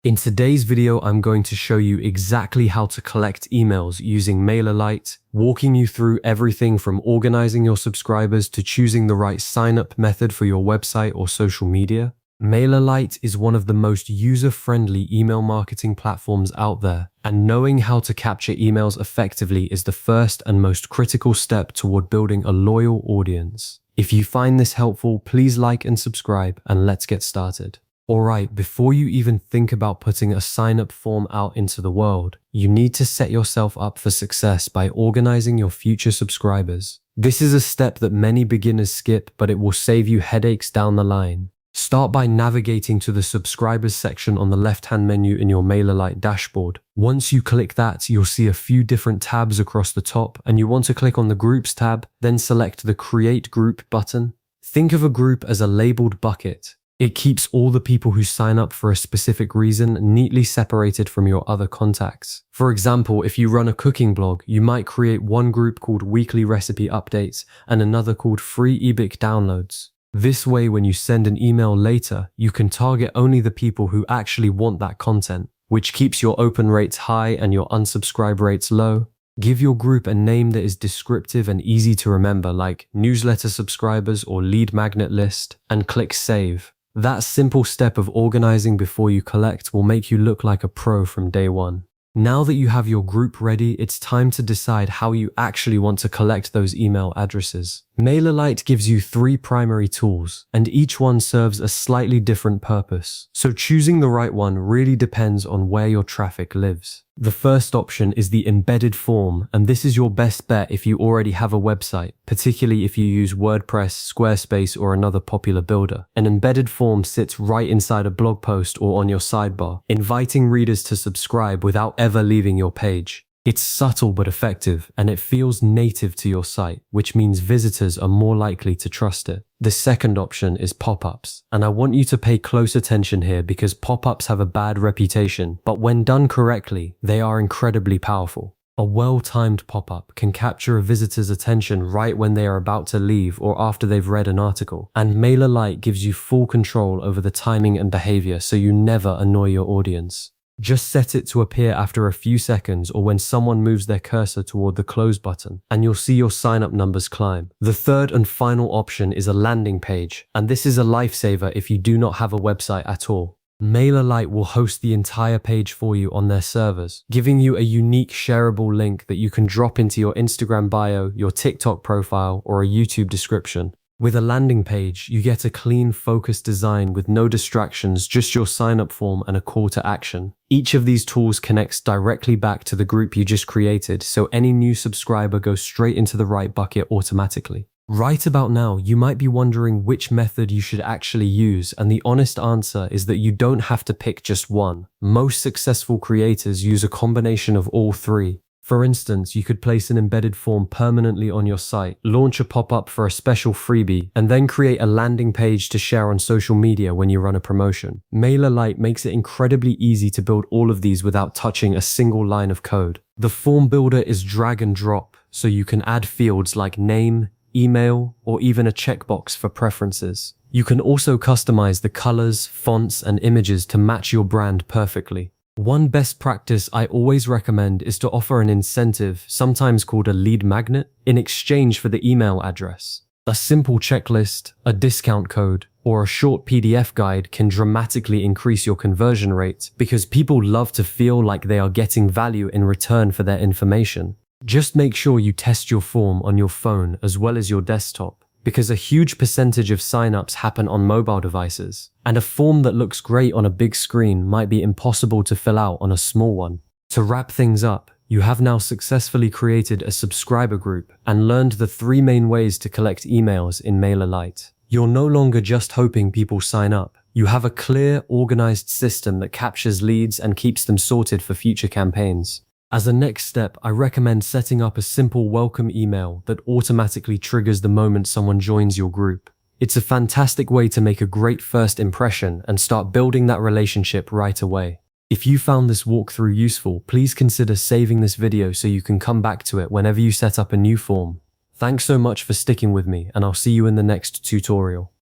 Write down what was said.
In today's video, I'm going to show you exactly how to collect emails using MailerLite, walking you through everything from organizing your subscribers to choosing the right sign-up method for your website or social media. MailerLite is one of the most user-friendly email marketing platforms out there, and knowing how to capture emails effectively is the first and most critical step toward building a loyal audience. If you find this helpful, please like and subscribe, and let's get started. Alright, before you even think about putting a sign-up form out into the world, you need to set yourself up for success by organizing your future subscribers. This is a step that many beginners skip, but it will save you headaches down the line. Start by navigating to the subscribers section on the left-hand menu in your MailerLite dashboard. Once you click that, you'll see a few different tabs across the top, and you want to click on the Groups tab, then select the Create Group button. Think of a group as a labeled bucket. It keeps all the people who sign up for a specific reason neatly separated from your other contacts. For example, if you run a cooking blog, you might create one group called Weekly Recipe Updates and another called Free ebook Downloads. This way, when you send an email later, you can target only the people who actually want that content, which keeps your open rates high and your unsubscribe rates low. Give your group a name that is descriptive and easy to remember, like newsletter subscribers or lead magnet list, and click Save. That simple step of organizing before you collect will make you look like a pro from day one. Now that you have your group ready, it's time to decide how you actually want to collect those email addresses. MailerLite gives you 3 primary tools, and each one serves a slightly different purpose. So choosing the right one really depends on where your traffic lives. The first option is the embedded form, and this is your best bet if you already have a website, particularly if you use WordPress, Squarespace, or another popular builder. An embedded form sits right inside a blog post or on your sidebar, inviting readers to subscribe without ever leaving your page. It's subtle but effective, and it feels native to your site, which means visitors are more likely to trust it. The second option is pop-ups, and I want you to pay close attention here because pop-ups have a bad reputation, but when done correctly, they are incredibly powerful. A well-timed pop-up can capture a visitor's attention right when they are about to leave or after they've read an article, and MailerLite gives you full control over the timing and behavior so you never annoy your audience. Just set it to appear after a few seconds or when someone moves their cursor toward the close button, and you'll see your sign-up numbers climb. The third and final option is a landing page, and this is a lifesaver if you do not have a website at all. MailerLite will host the entire page for you on their servers, giving you a unique shareable link that you can drop into your Instagram bio, your TikTok profile, or a YouTube description. With a landing page, you get a clean, focused design with no distractions, just your sign-up form and a call to action. Each of these tools connects directly back to the group you just created, so any new subscriber goes straight into the right bucket automatically. Right about now, you might be wondering which method you should actually use, and the honest answer is that you don't have to pick just one. Most successful creators use a combination of all 3. For instance, you could place an embedded form permanently on your site, launch a pop-up for a special freebie, and then create a landing page to share on social media when you run a promotion. MailerLite makes it incredibly easy to build all of these without touching a single line of code. The form builder is drag and drop, so you can add fields like name, email, or even a checkbox for preferences. You can also customize the colors, fonts, and images to match your brand perfectly. One best practice I always recommend is to offer an incentive, sometimes called a lead magnet, in exchange for the email address. A simple checklist, a discount code, or a short PDF guide can dramatically increase your conversion rate because people love to feel like they are getting value in return for their information. Just make sure you test your form on your phone as well as your desktop, because a huge percentage of signups happen on mobile devices, and a form that looks great on a big screen might be impossible to fill out on a small one. To wrap things up, you have now successfully created a subscriber group and learned the 3 main ways to collect emails in MailerLite. You're no longer just hoping people sign up. You have a clear, organized system that captures leads and keeps them sorted for future campaigns. As a next step, I recommend setting up a simple welcome email that automatically triggers the moment someone joins your group. It's a fantastic way to make a great first impression and start building that relationship right away. If you found this walkthrough useful, please consider saving this video so you can come back to it whenever you set up a new form. Thanks so much for sticking with me, and I'll see you in the next tutorial.